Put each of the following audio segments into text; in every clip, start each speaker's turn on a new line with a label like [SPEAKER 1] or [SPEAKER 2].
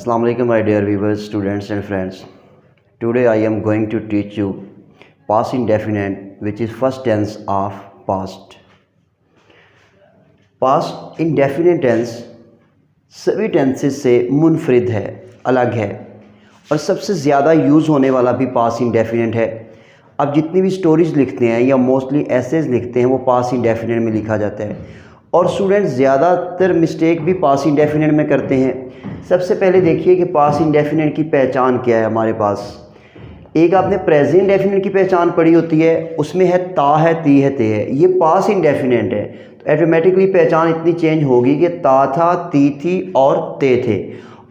[SPEAKER 1] Assalamu alaikum my dear viewers, students and friends. Today I am going to teach you past indefinite, which is first tense of past. Past indefinite tense सभी tenses से मुनफरिद है, अलग है और सबसे ज़्यादा use होने वाला भी पास्ट इंडेफिनिट है। अब जितनी भी स्टोरीज़ लिखते हैं या मोस्टली एसेज लिखते हैं वो पास्ट इंडेफिनिट में लिखा जाता है और स्टूडेंट्स ज़्यादातर मिस्टेक भी पास्ट इंडेफिनिट में करते हैं। सबसे पहले देखिए कि पास्ट इंडेफिनिट की पहचान क्या है हमारे पास। एक आपने प्रेजेंट इंडेफिनिट की पहचान पढ़ी होती है, उसमें है ता है, ती है, ते है। ये पास्ट इंडेफिनिट है तो ऑटोमेटिकली पहचान इतनी चेंज होगी कि ता था, ती थी और ते थे।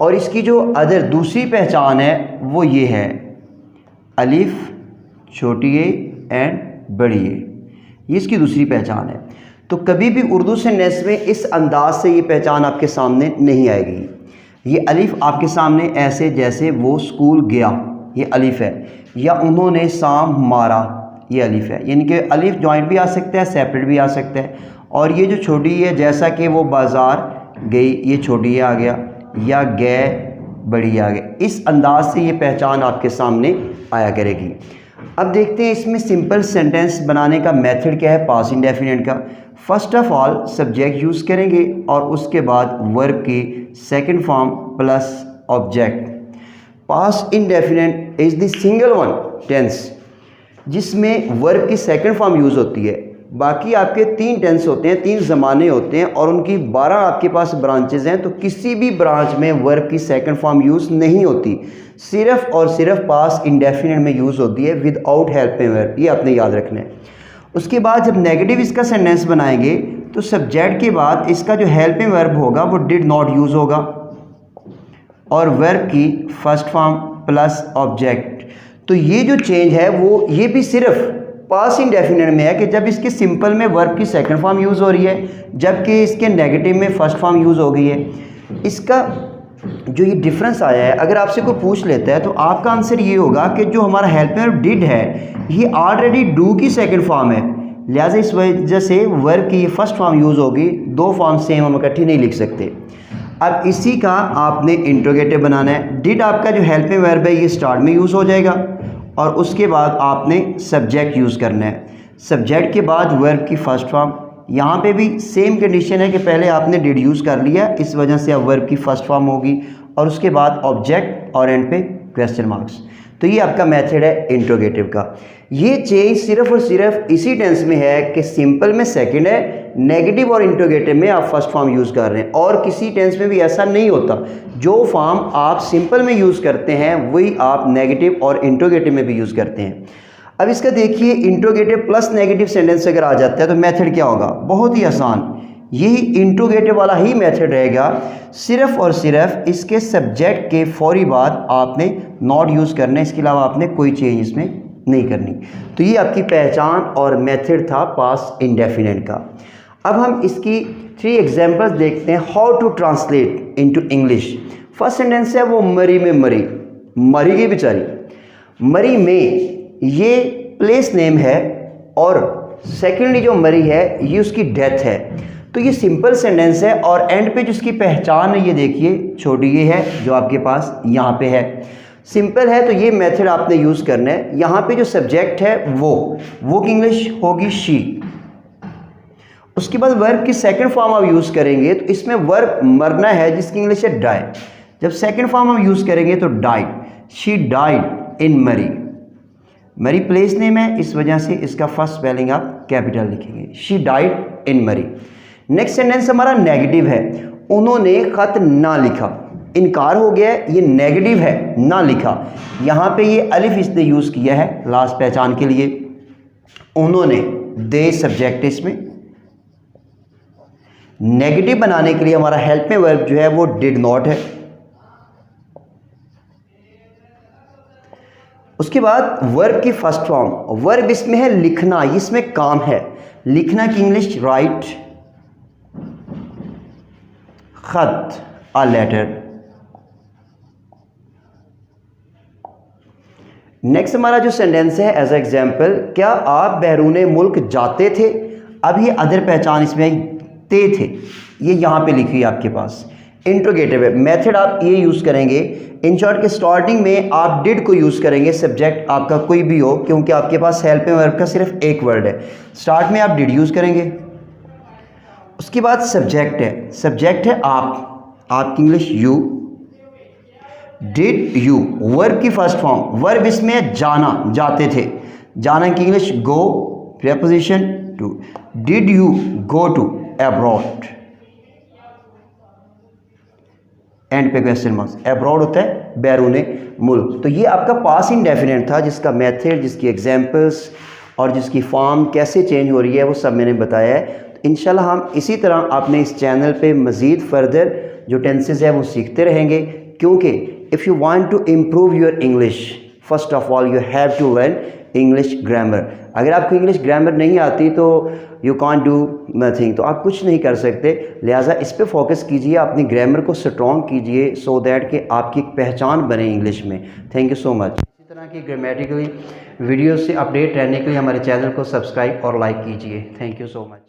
[SPEAKER 1] और इसकी जो अदर दूसरी पहचान है वो ये है अलिफ, छोटी ए एंड बड़ी ए, ये इसकी दूसरी पहचान है। तो कभी भी उर्दू सेंटेंस में इस अंदाज से ये पहचान आपके सामने नहीं आएगी। ये अलिफ आपके सामने ऐसे जैसे वो स्कूल गया, ये अलिफ है, या उन्होंने शाम मारा, ये अलिफ है। यानी कि अलिफ जॉइंट भी आ सकता है, सेपरेट भी आ सकता है। और ये जो छोटी है जैसा कि वो बाज़ार गई, ये छोटी आ गया, या गए बड़ी आ गया। इस अंदाज से ये पहचान आपके सामने आया करेगी। अब देखते हैं इसमें सिंपल सेंटेंस बनाने का मेथड क्या है पास्ट इंडेफिनिट का। First of all subject use करेंगे और उसके बाद वर्ब की second form plus object. Past indefinite is the single one tense जिसमें वर्ब की सेकंड फॉर्म यूज़ होती है। बाकी आपके 3 टेंस होते हैं, 3 ज़माने होते हैं और उनकी 12 आपके पास ब्रांचेज हैं। तो किसी भी ब्रांच में वर्ब की सेकंड फॉर्म यूज़ नहीं होती, सिर्फ और सिर्फ पास्ट इंडेफिनिट में यूज़ होती है विदाउट हेल्पिंग वर्ब। ये आपने याद रखना है। उसके बाद जब नेगेटिव इसका सेंटेंस बनाएंगे तो सब्जेक्ट के बाद इसका जो हेल्पिंग वर्ब होगा वो डिड नॉट यूज़ होगा और वर्ब की फर्स्ट फॉर्म प्लस ऑब्जेक्ट। तो ये जो चेंज है वो ये भी सिर्फ पास्ट इंडेफिनिट में है कि जब इसके सिंपल में वर्ब की सेकंड फॉर्म यूज़ हो रही है जबकि इसके नेगेटिव में फर्स्ट फॉर्म यूज़ हो गई है। इसका जो ये डिफरेंस आया है, अगर आपसे कोई पूछ लेता है तो आपका आंसर ये होगा कि जो हमारा हेल्पिंग वर्ब डिड है ये ऑलरेडी डू की सेकंड फॉर्म है, लिहाजा इस वजह से वर्ब की फर्स्ट फॉर्म यूज़ होगी। 2 फॉर्म सेम हम इकट्ठी नहीं लिख सकते। अब इसी का आपने इंट्रोगेटिव बनाना है। डिड आपका जो हेल्पिंग वर्ब है ये स्टार्ट में यूज़ हो जाएगा और उसके बाद आपने सब्जेक्ट यूज़ करना है। सब्जेक्ट के बाद वर्ब की फर्स्ट फॉर्म। यहाँ पे भी सेम कंडीशन है कि पहले आपने डिड यूज़ कर लिया, इस वजह से अब वर्ब की फर्स्ट फॉर्म होगी और उसके बाद ऑब्जेक्ट और एंड पे क्वेश्चन मार्क्स। तो ये आपका मेथड है इंट्रोगेटिव का। ये चेंज सिर्फ और सिर्फ इसी टेंस में है कि सिंपल में सेकंड है, नेगेटिव और इंट्रोगेटिव में आप फर्स्ट फॉर्म यूज़ कर रहे हैं। और किसी टेंस में भी ऐसा नहीं होता, जो फॉर्म आप सिंपल में यूज़ करते हैं वही आप नेगेटिव और इंट्रोगेटिव में भी यूज़ करते हैं। अब इसका देखिए इंट्रोगेटिव प्लस नेगेटिव सेंटेंस अगर आ जाता है तो मेथड क्या होगा, बहुत ही आसान। यही इंट्रोगेटिव वाला ही मेथड रहेगा, सिर्फ और सिर्फ इसके सब्जेक्ट के फौरी बाद आपने नॉट यूज़ करना है, इसके अलावा आपने कोई चेंज इसमें नहीं करनी। तो ये आपकी पहचान और मेथड था पास्ट इंडेफिनिट का। अब हम इसकी 3 एग्जांपल्स देखते हैं how to translate into English. First sentence है वो मरी में मरी, मरी गई बेचारी। मरी में ये प्लेस नेम है और सेकेंडली जो मरी है ये उसकी डेथ है। तो ये सिंपल सेंटेंस है और एंड पे जो उसकी पहचान है ये देखिए छोटी ये है जो आपके पास यहाँ पे है। सिंपल है तो ये मेथड आपने यूज़ करना है। यहाँ पे जो सब्जेक्ट है वो की इंग्लिश होगी शी। उसके बाद वर्ब की सेकंड फॉर्म आप यूज़ करेंगे तो इसमें वर्ब मरना है जिसकी इंग्लिश है डाई। जब सेकंड फॉर्म हम यूज़ करेंगे तो डाइड, शी डाइड इन मरी। मरी प्लेस नेम है, इस वजह से इसका फर्स्ट स्पेलिंग आप कैपिटल लिखेंगे, शी डाइड इन मरी। नेक्स्ट सेंटेंस हमारा नेगेटिव है, उन्होंने खत ना लिखा, इनकार हो गया है, ये नेगेटिव है, ना लिखा। यहाँ पे ये अलिफ इसने यूज़ किया है लास्ट पहचान के लिए। उन्होंने दे सब्जेक्ट इसमें। नेगेटिव बनाने के लिए हमारा हेल्पिंग वर्ब जो है वो डिड नॉट है। उसके बाद वर्ब की फर्स्ट फॉर्म, वर्ब इसमें है लिखना, इसमें काम है। लिखना की इंग्लिश राइट, खत अ लेटर। नेक्स्ट हमारा जो सेंटेंस है एज एग्जाम्पल, क्या आप बैरून मुल्क जाते थे। अब ये अदर पहचान इसमें ते थे, ये यहाँ पे लिखी है आपके पास। इंट्रोगेटिव है। मेथड आप ये यूज़ करेंगे इन शॉर्ट के स्टार्टिंग में आप डिड को यूज़ करेंगे, सब्जेक्ट आपका कोई भी हो, क्योंकि आपके पास हेल्पिंग वर्ब का सिर्फ एक वर्ड है। स्टार्ट में आप डिड यूज़ करेंगे। उसके बाद सब्जेक्ट है, सब्जेक्ट है आपकी English you, did you, verb की फर्स्ट फॉर्म, वर्ब इसमें है जाना, जाते थे, जाना की English go, preposition to, did you go to abroad, end पे क्वेश्चन मार्क्स, अब्रॉड होता है बैरूने मुल्क। तो ये आपका पास इंडेफिनिट था, जिसका मेथड, जिसकी एग्जांपल्स और जिसकी फॉर्म कैसे चेंज हो रही है वो सब मैंने बताया है। तो इंशाल्लाह हम इसी तरह आपने इस चैनल पे मज़ीद फर्दर जो टेंसेस है वो सीखते रहेंगे, क्योंकि if you want to improve your English first of all you have to learn English grammar. अगर आपको इंग्लिश ग्रामर नहीं आती तो यू कांट डू नथिंग, तो आप कुछ नहीं कर सकते। लिहाजा इस पे फोकस कीजिए, अपनी ग्रामर को स्ट्रॉन्ग कीजिए, सो दैट कि आपकी एक पहचान बने इंग्लिश में। Thank you so much. इसी तरह की ग्रामेटिकली वीडियो से अपडेट रहने के लिए हमारे चैनल को सब्सक्राइब और लाइक कीजिए। Thank you so much.